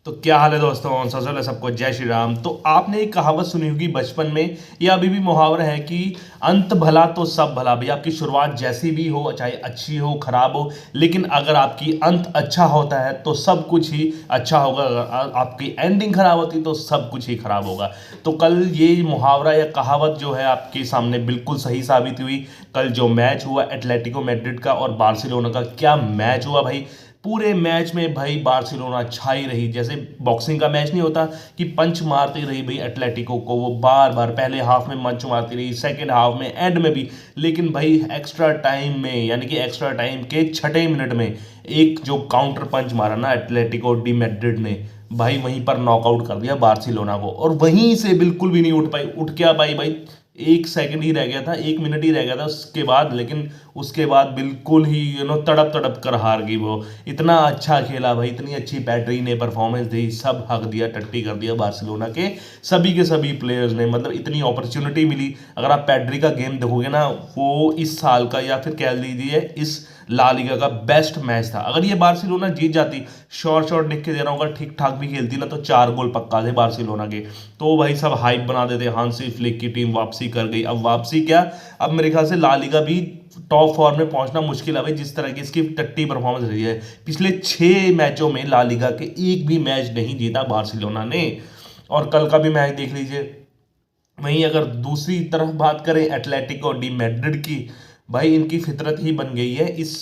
तो क्या हाल है दोस्तों, सजल है सबको, जय श्री राम। तो आपने एक कहावत सुनी होगी बचपन में, या अभी भी मुहावरा है कि अंत भला तो सब भला। भैया आपकी शुरुआत जैसी भी हो, चाहे अच्छी हो खराब हो, लेकिन अगर आपकी अंत अच्छा होता है तो सब कुछ ही अच्छा होगा। अगर आपकी एंडिंग खराब होती तो सब कुछ ही खराब होगा। तो कल ये मुहावरा या कहावत जो है आपके सामने बिल्कुल सही साबित हुई। कल जो मैच हुआ एटलेटिको मैड्रिड का और बार्सिलोना का, क्या मैच हुआ भाई। पूरे मैच में भाई बार्सिलोना छाई रही। जैसे बॉक्सिंग का मैच नहीं होता कि पंच मारती रही भाई एटलेटिको को, वो बार बार पहले हाफ में मंच मारती रही, सेकंड हाफ में, एंड में भी। लेकिन भाई एक्स्ट्रा टाइम में, यानी कि एक्स्ट्रा टाइम के छठे मिनट में एक जो काउंटर पंच मारा ना एटलेटिको डी मैड्रिड ने, भाई वहीं पर नॉकआउट कर दिया बार्सिलोना को। और वहीं से बिल्कुल भी नहीं उठ पाई। उठ क्या पाई भाई, एक सेकंड ही रह गया था, एक मिनट ही रह गया था उसके बाद, लेकिन उसके बाद बिल्कुल ही तड़प तड़प कर हार गई वो। इतना अच्छा खेला भाई, इतनी अच्छी पैड्री ने परफॉर्मेंस दी, सब हक दिया, टट्टी कर दिया बार्सिलोना के सभी प्लेयर्स ने। मतलब इतनी अपॉर्चुनिटी मिली। अगर आप पैड्री का गेम देखोगे ना, वो इस साल का या फिर कह लीजिए इस ला लीगा का बेस्ट मैच था। अगर ये बार्सिलोना जीत जाती, शॉर्ट शॉर्ट लिख के दे रहा हूँ, अगर ठीक ठाक भी खेलती ना, तो 4 गोल पक्का थे बार्सिलोना के। तो भाई सब हाइप बना देते, हांसी फ्लिक की टीम वापसी कर गई। अब वापसी क्या, अब मेरे ख्याल से ला लीगा भी टॉप फोर में पहुंचना मुश्किल है भाई, जिस तरह की इसकी टट्टी परफॉर्मेंस रही है। पिछले 6 मैचों में ला लीगा के एक भी मैच नहीं जीता बार्सिलोना ने। और कल का भी मैच देख लीजिए। वहीं अगर दूसरी तरफ बात करें एटलेटिको डी मैड्रिड की, भाई इनकी फितरत ही बन गई है इस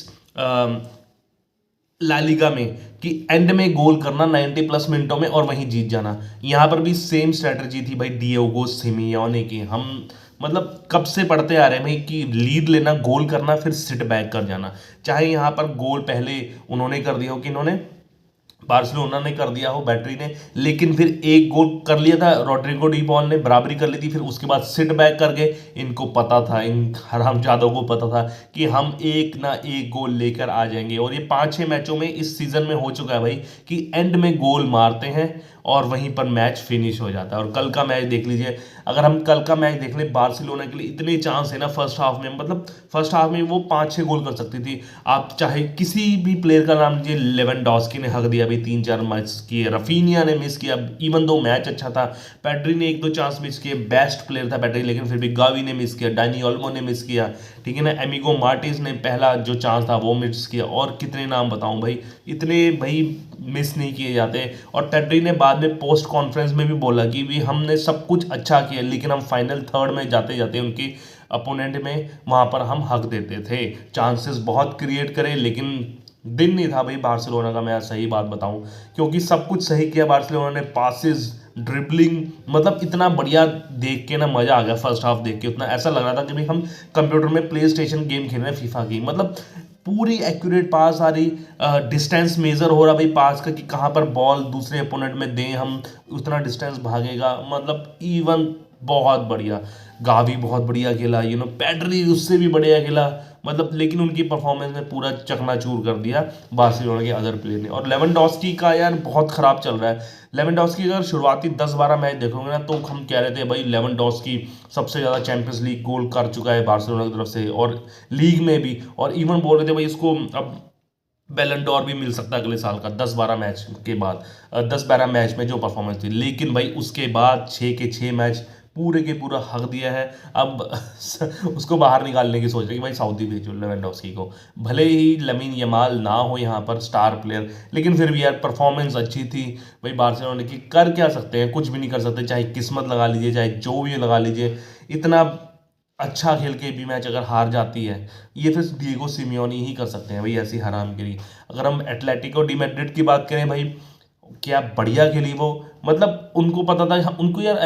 ला लीगा में कि एंड में गोल करना 90 प्लस मिनटों में और वहीं जीत जाना। यहाँ पर भी सेम स्ट्रेटजी थी भाई डियोगो सिमियोने की। हम मतलब कब से पढ़ते आ रहे हैं भाई कि लीड लेना, गोल करना, फिर सिट बैक कर जाना। चाहे यहाँ पर गोल पहले उन्होंने कर दिया हो, कि इन्होंने बार्सिलोना ने कर दिया हो बैटरी ने, लेकिन फिर एक गोल कर लिया था रॉड्रिगो डी पॉल ने, बराबरी कर ली थी, फिर उसके बाद सिट बैक कर गए। इनको पता था, इन हरामजादों को पता था कि हम एक ना एक गोल लेकर आ जाएंगे। और ये 5-6 मैचों में इस सीजन में हो चुका है भाई कि एंड में गोल मारते हैं और वहीं पर मैच फिनिश हो जाता है। और कल का मैच देख लीजिए, अगर हम कल का मैच देख लें, बार्सिलोना के लिए इतने चांस है ना फर्स्ट हाफ में, मतलब फर्स्ट हाफ में वो 5-6 गोल कर सकती थी। आप चाहे किसी भी प्लेयर का नाम लीजिए, लेवेंडोस्की ने हक दिया भाई, 3-4 मैच किए, रफीनिया ने मिस किया, इवन दो मैच अच्छा था, पैड्री ने 1-2 चांस मिस किए, बेस्ट प्लेयर था पैड्री, लेकिन फिर भी गावी ने मिस किया, डानी ओल्मो ने मिस किया, ठीक है ना, एमिगो मार्टिस ने पहला जो चांस था वो मिस किया, और कितने नाम बताऊं भाई, इतने भाई मिस नहीं किए जाते। और पैड्री ने बाद में पोस्ट कॉन्फ्रेंस में भी बोला कि भी हमने सब कुछ अच्छा किया, लेकिन हम फाइनल थर्ड में जाते जाते उनकी अपोनेंट में वहां पर हम हक देते थे। चांसेस बहुत क्रिएट करे, लेकिन दिन नहीं था भाई बार्सिलोना का, मैं सही बात बताऊं, क्योंकि सब कुछ सही किया बार्सिलोना ने। पासिस, ड्रिबलिंग, मतलब इतना बढ़िया देख के ना मजा आ गया फर्स्ट हाफ देख के। उतना ऐसा लग रहा था कि भाई हम कंप्यूटर में प्ले स्टेशन गेम खेल रहे हैं, फीफा की। मतलब पूरी एक्यूरेट पास आ रही, डिस्टेंस मेजर हो रहा भाई पास का, कि कहाँ पर बॉल दूसरे अपोनेंट में दें हम, उतना डिस्टेंस भागेगा। मतलब इवन बहुत बढ़िया, गावी बहुत बढ़िया खेला, पैड्री उससे भी बढ़िया खेला। मतलब लेकिन उनकी परफॉर्मेंस में पूरा चकनाचूर कर दिया बार्सिलोना के अदर प्लेयर ने। और लेवेंडोस्की का यार बहुत खराब चल रहा है। लेवेंडोस्की अगर शुरुआती 10-12 मैच देखोगे ना, तो हम कह रहे थे भाई लेवेंडोस्की सबसे ज़्यादा चैंपियंस लीग गोल कर चुका है बार्सिलोना की तरफ से, और लीग में भी। और इवन बोल रहे थे भाई इसको अब बैलन डोर भी मिल सकता है अगले साल का, 10-12 मैच के बाद, 10-12 मैच में जो परफॉर्मेंस थी। लेकिन भाई उसके बाद 6 के 6 मैच पूरे के पूरा हक दिया है। अब उसको बाहर निकालने की सोच रहे कि भाई सऊदी भेजो लेवेंडोस्की को। भले ही लमीन यमाल ना हो यहाँ पर स्टार प्लेयर, लेकिन फिर भी यार परफॉर्मेंस अच्छी थी भाई बार्सिलोना की। कर क्या सकते हैं, कुछ भी नहीं कर सकते, चाहे किस्मत लगा लीजिए, चाहे जो भी लगा लीजिए। इतना अच्छा खेल के भी मैच अगर हार जाती है, ये फिर डिएगो सिमियोनी ही कर सकते हैं भाई ऐसी हरामगिरी। अगर हम एटलेटिको डी मैड्रिड की बात करें भाई, क्या बढ़िया खेली वो। मतलब उनको पता था, उनको यार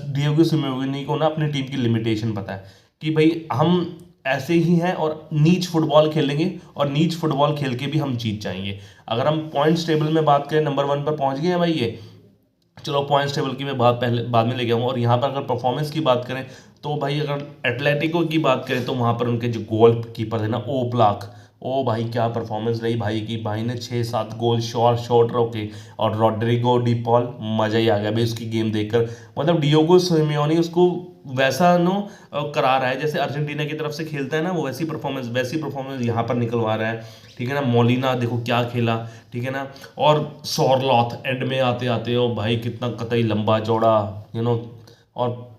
डिएगो सिमियोनी को ना अपनी टीम की लिमिटेशन पता है कि भाई हम ऐसे ही हैं और नीच फुटबॉल खेलेंगे, और नीच फुटबॉल खेल के भी हम जीत जाएंगे। अगर हम पॉइंट्स टेबल में बात करें, नंबर 1 पर पहुंच गए हैं भाई ये। चलो पॉइंट्स टेबल की मैं बात पहले बाद में लेके आऊँगा। और यहाँ पर अगर परफॉर्मेंस की बात करें, तो भाई अगर एटलेटिको की बात करें, तो वहाँ पर उनके जो गोल कीपर थे ना, ओ भाई क्या परफॉर्मेंस रही भाई की, भाई ने 6-7 गोल शॉट शॉट रोके। और रॉड्रिगो डी पॉल, मज़ा ही आ गया भाई उसकी गेम देखकर। मतलब डियोगो सिमियोनी उसको वैसा करा रहा है जैसे अर्जेंटीना की तरफ से खेलता है ना, वो वैसी परफॉर्मेंस यहाँ पर निकलवा रहा है। ठीक है ना, मोलिना देखो क्या खेला। ठीक है ना, और सॉरलॉथ एंड में आते आते हो भाई कितना कतई लंबा चौड़ा, और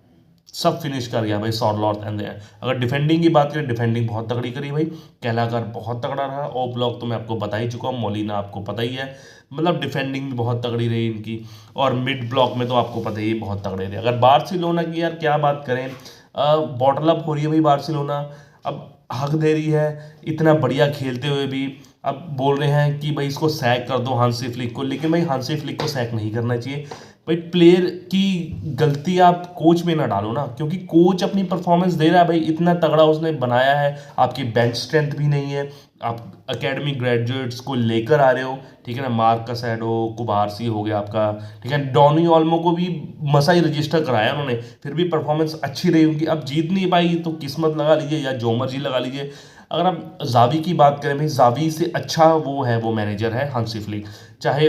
सब फिनिश कर गया भाई सॉरलॉथ एंड। अगर डिफेंडिंग की बात करें, डिफेंडिंग बहुत तगड़ी करी भाई। कहलाकर बहुत तगड़ा रहा। ओ ब्लॉक तो मैं आपको बता ही चुका हूँ, मोलिना आपको पता ही है। मतलब डिफेंडिंग भी बहुत तगड़ी रही इनकी। और मिड ब्लॉक में तो आपको पता ही है बहुत तगड़े थे। अगर बार्सिलोना की यार क्या बात करें, बॉटल अप हो रही है भाई बार्सिलोना। अब हक दे रही है इतना बढ़िया खेलते हुए भी। अब बोल रहे हैं कि भाई इसको सैक कर दो हांसी फ्लिक को, लेकिन भाई हांसी फ्लिक को सैक नहीं करना चाहिए भाई। प्लेयर की गलती आप कोच में ना डालो ना, क्योंकि कोच अपनी परफॉर्मेंस दे रहा है भाई, इतना तगड़ा उसने बनाया है। आपकी बेंच स्ट्रेंथ भी नहीं है, आप एकेडमी ग्रेजुएट्स को लेकर आ रहे हो। ठीक है ना, मार्कस एडो कुबारसी हो गया आपका। ठीक है, डॉनी ऑल्मो को भी मसा ही रजिस्टर कराया उन्होंने, फिर भी परफॉर्मेंस अच्छी रही उनकी। अब जीत नहीं पाई तो किस्मत लगा लीजिए या जो मर्जी लगा लीजिए। अगर आप जावी की बात करें भाई, जावी से अच्छा वो मैनेजर है हांसी फ्लिक। चाहे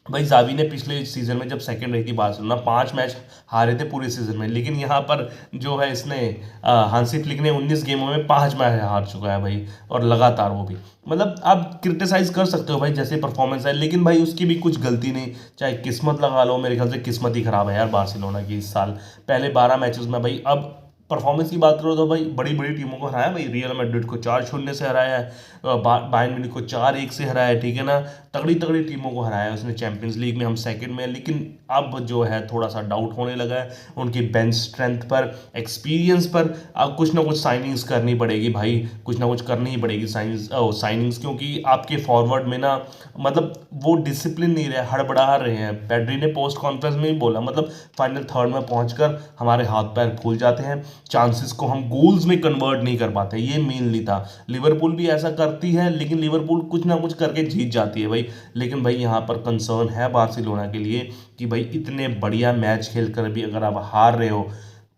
भाई जावी ने पिछले सीजन में जब सेकंड रही थी बार्सिलोना, 5 मैच हारे थे पूरे सीजन में, लेकिन यहाँ पर जो है इसने हांसी फ्लिक ने 19 गेमों में 5 मैच हार चुका है भाई, और लगातार वो भी। मतलब आप क्रिटिसाइज कर सकते हो भाई जैसे परफॉर्मेंस है, लेकिन भाई उसकी भी कुछ गलती नहीं। चाहे किस्मत लगा लो, मेरे ख्याल से किस्मत ही खराब है यार बार्सिलोना की इस साल। पहले 12 मैचेस में भाई, अब परफॉर्मेंस की बात करो तो भाई बड़ी बड़ी टीमों को हराया भाई। रियल मैड्रिड को 4-0 से हराया है, बायर्न म्यूनिख को 4-1 से हराया है। ठीक है ना, तगड़ी तगड़ी टीमों को हराया है उसने। चैंपियंस लीग में हम सेकंड में हैं, लेकिन अब जो है थोड़ा सा डाउट होने लगा है उनकी बेंच स्ट्रेंथ पर, एक्सपीरियंस पर। अब कुछ ना कुछ साइनिंग्स करनी पड़ेगी भाई, कुछ ना कुछ करनी ही पड़ेगी साइनिंग्स, क्योंकि आपके फॉरवर्ड में ना मतलब वो डिसिप्लिन नहीं रहे, हड़बड़ा रहे हैं। पेड्री ने पोस्ट कॉन्फ्रेंस में ही बोला, मतलब फाइनल थर्ड में पहुंचकर हमारे हाथ पैर फूल जाते हैं, चांसेस को हम गोल्स में कन्वर्ट नहीं कर पाते, ये मेनली था। लिवरपूल भी ऐसा करती है, लेकिन लिवरपूल कुछ ना कुछ करके जीत जाती है भाई। लेकिन भाई यहाँ पर कंसर्न है बार्सिलोना के लिए कि भाई इतने बढ़िया मैच खेलकर भी अगर आप हार रहे हो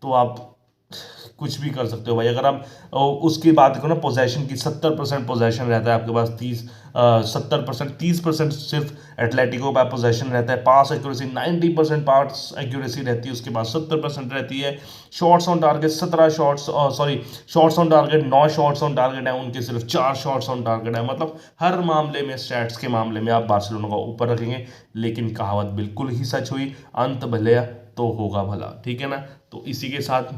तो आप कुछ भी कर सकते हो भाई। अगर आप उसकी बात करो ना, पोजेशन की, 70% पोजेशन रहता है आपके पास, 70%, 30% सिर्फ एटलेटिको का पोजेशन रहता है। पास एक्यूरेसी 90% पास एक्यूरेसी रहती है, उसके बाद 70% रहती है। Shots on target 17 shots, shots on target 9 shots on target है उनके, सिर्फ 4 शॉट्स ऑन टारगेट है। मतलब हर मामले में, स्टैट्स के मामले में आप बार्सिलोना को ऊपर रखेंगे। लेकिन कहावत बिल्कुल ही सच हुई, अंत भले तो होगा भला। ठीक है ना, तो इसी के साथ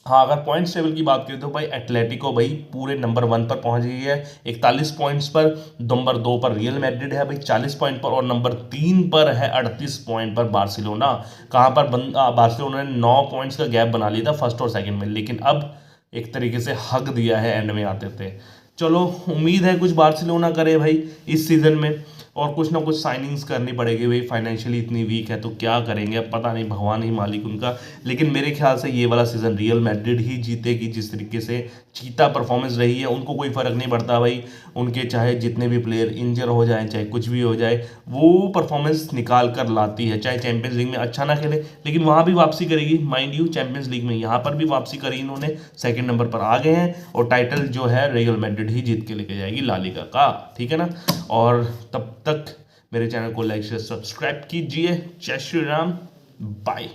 हाँ, अगर पॉइंट्स टेबल की बात करें तो भाई एटलेटिको भाई पूरे नंबर 1 पर पहुंच गई है 41 पॉइंट्स पर। नंबर 2 पर रियल मैड्रिड है भाई 40 पॉइंट पर, और नंबर 3 पर है 38 पॉइंट पर बार्सिलोना। कहाँ पर बार्सिलोना ने 9 पॉइंट्स का गैप बना लिया था फर्स्ट और सेकंड में, लेकिन अब एक तरीके से हक दिया है एंड में आते थे। चलो, उम्मीद है कुछ बार्सिलोना करे भाई इस सीज़न में, और कुछ ना कुछ साइनिंग्स करनी पड़ेगी भाई। फाइनेंशियली इतनी वीक है तो क्या करेंगे, अब पता नहीं, भगवान ही मालिक उनका। लेकिन मेरे ख्याल से ये वाला सीज़न रियल मैड्रिड ही जीतेगी, जिस तरीके से चीता परफॉर्मेंस रही है। उनको कोई फ़र्क नहीं पड़ता भाई, उनके चाहे जितने भी प्लेयर इंजर हो जाए, चाहे कुछ भी हो जाए, वो परफॉर्मेंस निकाल कर लाती है। चाहे चैंपियंस लीग में अच्छा ना खेले, लेकिन वहाँ भी वापसी करेगी माइंड यू। चैंपियंस लीग में यहाँ पर भी वापसी करी इन्होंने, सेकंड नंबर पर आ गए हैं, और टाइटल जो है रियल मैड्रिड ही जीत के लेके जाएगी ला लीगा का। ठीक है ना, और तब तक मेरे चैनल को लाइक शेयर सब्सक्राइब कीजिए। जय श्री राम, बाय।